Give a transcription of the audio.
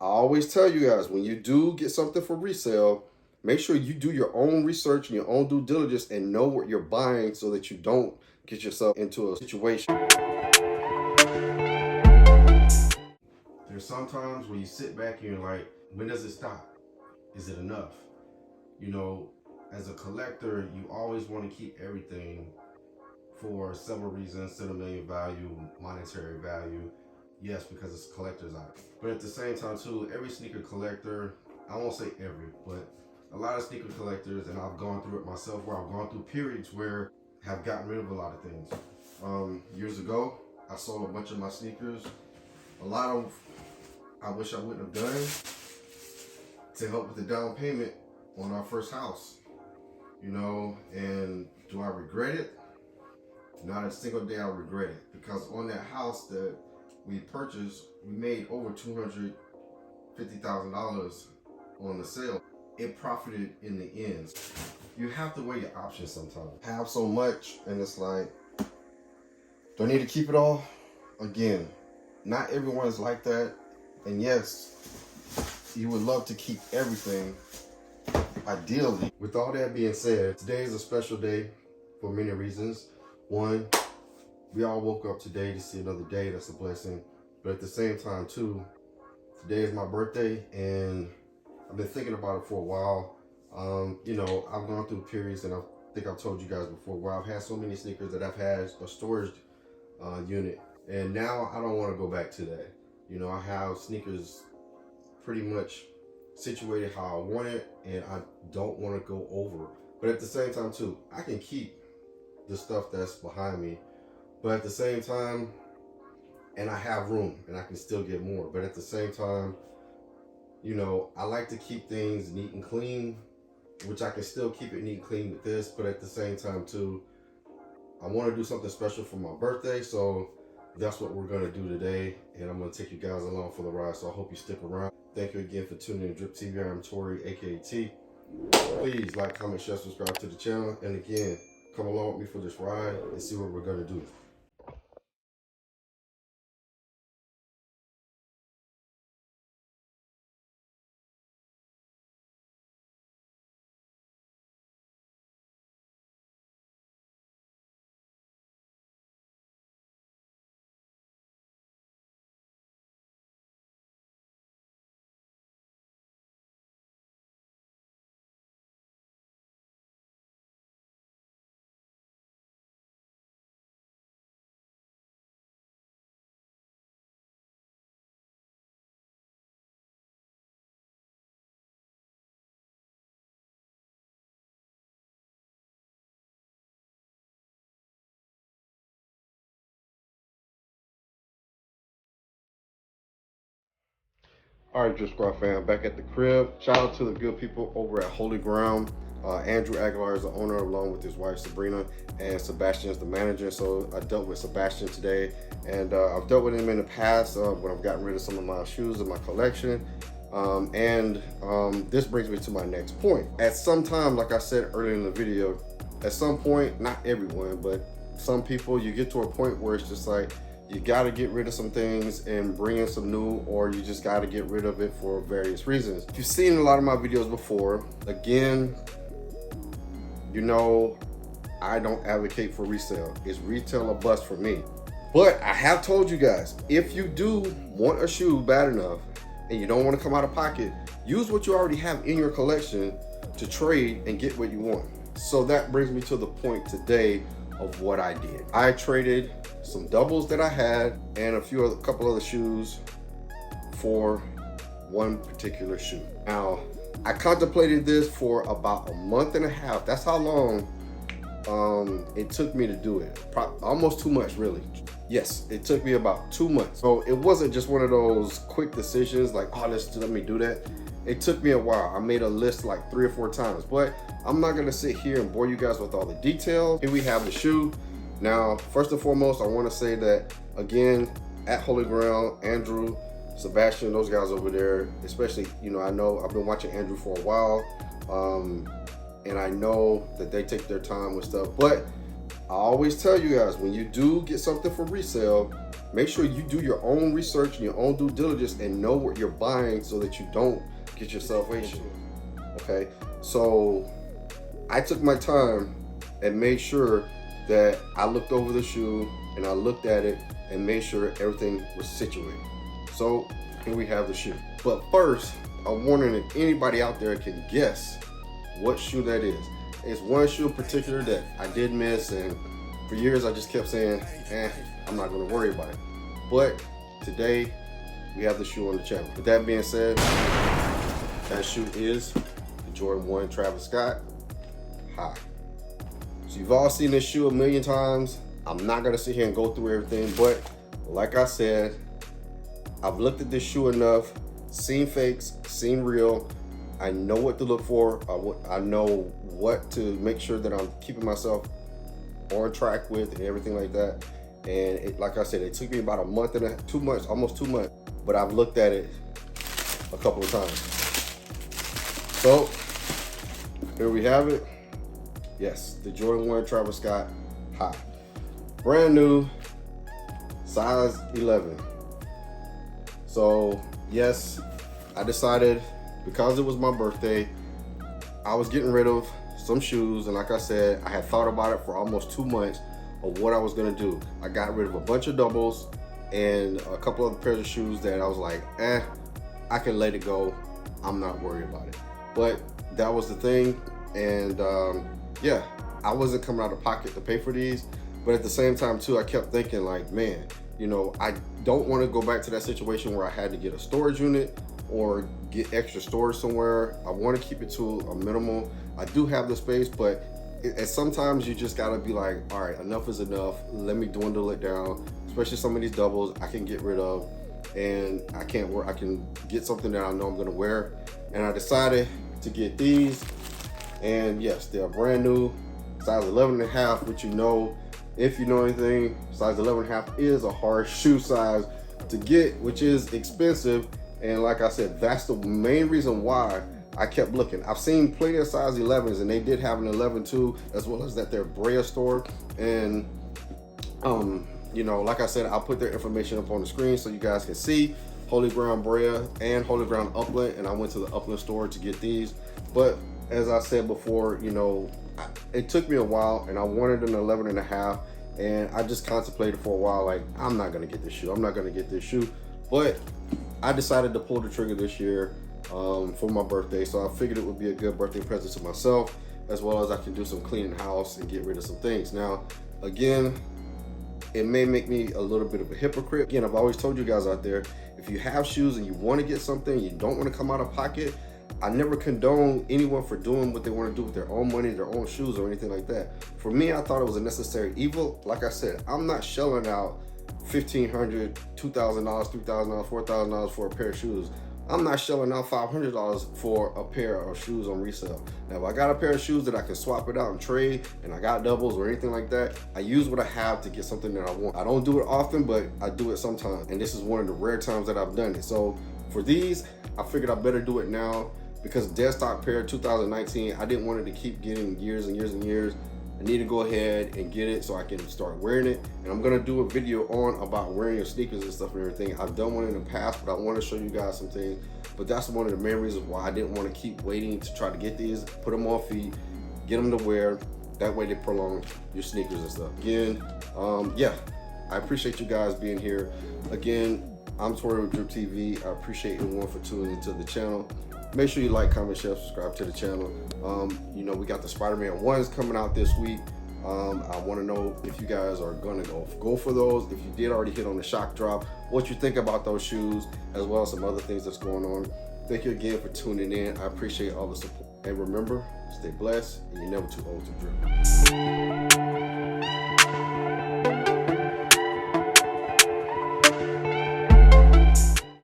I always tell you guys, when you do get something for resale, make sure you do your own research and your own due diligence and know what you're buying so that you don't get yourself into a situation. There's sometimes when you sit back and you're like, when does it stop? Is it enough? You know, as a collector, you always want to keep everything for several reasons: sentimental value, monetary value. Yes, because it's a collector's item. But at the same time too, every sneaker collector, I won't say every, but a lot of sneaker collectors, and I've gone through it myself, where I've gone through periods where have gotten rid of a lot of things. Years ago, I sold a bunch of my sneakers. A lot of I wish I wouldn't have done to help with the down payment on our first house. You know, and do I regret it? Not a single day I regret it, because on that house that we purchased, we made over $250,000 on the sale. It profited in the end. You have to weigh your options sometimes. Have so much, and it's like, do I need to keep it all? Again, not everyone's like that. And yes, you would love to keep everything, ideally. With all that being said, today is a special day for many reasons. One, we all woke up today to see another day. That's a blessing. But at the same time too, today is my birthday, and I've been thinking about it for a while. You know, I've gone through periods, and I think I've told you guys before, where I've had so many sneakers that I've had a storage unit, and now I don't want to go back to that. You know, I have sneakers pretty much situated how I want it, and I don't want to go over. But at the same time too, I can keep the stuff that's behind me, but at the same time, and I have room and I can still get more, but at the same time, you know, I like to keep things neat and clean, which I can still keep it neat and clean with this, but at the same time too, I want to do something special for my birthday, so that's what we're going to do today, and I'm going to take you guys along for the ride, so I hope you stick around. Thank you again for tuning in to DRIPP TV. I'm Tori, aka T. Please like, comment, share, subscribe to the channel, and again, come along with me for this ride and see what we're going to do. All right, Drip Squad fam, back at the crib. Shout out to the good people over at Holy Ground. Andrew Aguilar is the owner, along with his wife Sabrina, and Sebastian is the manager. So I dealt with Sebastian today, and I've dealt with him in the past when I've gotten rid of some of my shoes in my collection. This brings me to my next point. At some time, like I said earlier in the video, at some point, not everyone, but some people, you get to a point where it's just like, you got to get rid of some things and bring in some new, or you just got to get rid of it for various reasons. If you've seen a lot of my videos before, again, you know, I don't advocate for resale. It's retail or bust for me. But I have told you guys, if you do want a shoe bad enough and you don't want to come out of pocket, use what you already have in your collection to trade and get what you want. So that brings me to the point today of what I did. I traded some doubles that I had and a couple other shoes for one particular shoe. Now, I contemplated this for about a month and a half. That's how long it took me to do it. Almost 2 months, really. Yes, it took me about 2 months. So it wasn't just one of those quick decisions like, oh, let me do that. It took me a while. I made a list like 3 or 4 times, but I'm not gonna sit here and bore you guys with all the details. Here we have the shoe. Now, first and foremost, I wanna say that, again, at Holy Ground, Andrew, Sebastian, those guys over there, especially, you know I've been watching Andrew for a while, and I know that they take their time with stuff, but I always tell you guys, when you do get something for resale, make sure you do your own research and your own due diligence and know what you're buying so that you don't get yourself issues. Okay, so I took my time and made sure that I looked over the shoe and I looked at it and made sure everything was situated. So here we have the shoe. But first, I'm wondering if anybody out there can guess what shoe that is. It's one shoe in particular that I did miss, and for years I just kept saying, I'm not gonna worry about it. But today, we have the shoe on the channel. With that being said, that shoe is the Jordan 1 Travis Scott High. So you've all seen this shoe a million times. I'm not gonna sit here and go through everything, but like I said, I've looked at this shoe enough, seen fakes, seen real. I know what to look for. I know what to make sure that I'm keeping myself on track with and everything like that. And like I said, it took me about a month and 2 months, almost 2 months, but I've looked at it a couple of times. So here we have it. Yes, the Jordan 1 Travis Scott High. Brand new, size 11. So yes, I decided, because it was my birthday, I was getting rid of some shoes, and like I said, I had thought about it for almost 2 months of what I was gonna do. I got rid of a bunch of doubles and a couple other pairs of shoes that I was like, I can let it go. I'm not worried about it. But that was the thing, and yeah, I wasn't coming out of pocket to pay for these, but at the same time too, I kept thinking like, man, you know, I don't want to go back to that situation where I had to get a storage unit or get extra storage somewhere. I want to keep it to a minimal. I do have the space, but sometimes you just gotta be like, all right, enough is enough. Let me dwindle it down. Especially some of these doubles I can get rid of, and I can get something that I know I'm gonna wear. And I decided to get these, and yes, they're brand new, size 11.5, which, you know, if you know anything, size 11.5 is a hard shoe size to get, which is expensive. And like I said, that's the main reason why I kept looking. I've seen plenty of size 11s, and they did have an 11 too, as well as that their Brea store. And you know, like I said, I'll put their information up on the screen so you guys can see. Holy Ground Brea and Holy Ground Upland, and I went to the Upland store to get these. But as I said before, you know, it took me a while, and I wanted an 11.5, and I just contemplated for a while, like, I'm not gonna get this shoe. I'm not gonna get this shoe. But I decided to pull the trigger this year for my birthday, so I figured it would be a good birthday present to myself, as well as I can do some cleaning house and get rid of some things. Now, again, it may make me a little bit of a hypocrite. Again, I've always told you guys out there, if you have shoes and you want to get something, you don't want to come out of pocket, I never condone anyone for doing what they want to do with their own money, their own shoes, or anything like that. For me, I thought it was a necessary evil. Like I said, I'm not shelling out $1,500, $2,000, $3,000, $4,000 for a pair of shoes. I'm not shelling out $500 for a pair of shoes on resale. Now, if I got a pair of shoes that I can swap it out and trade, and I got doubles or anything like that, I use what I have to get something that I want. I don't do it often, but I do it sometimes, and this is one of the rare times that I've done it. So for these, I figured I better do it now, because dead stock pair 2019, I didn't want it to keep getting years and years and years. I need to go ahead and get it so I can start wearing it. And I'm gonna do a video on about wearing your sneakers and stuff and everything. I've done one in the past, but I wanna show you guys some things. But that's one of the main reasons why I didn't wanna keep waiting to try to get these, put them on feet, get them to wear. That way they prolong your sneakers and stuff. Again, yeah, I appreciate you guys being here. Again, I'm Tori with DRIPP TV. I appreciate everyone for tuning into the channel. Make sure you like, comment, share, subscribe to the channel. You know, we got the Spider-Man 1s coming out this week. I want to know if you guys are gonna go for those. If you did already hit on the shock drop, what you think about those shoes, as well as some other things that's going on. Thank you again for tuning in. I appreciate all the support. And remember, stay blessed, and you're never too old to drip.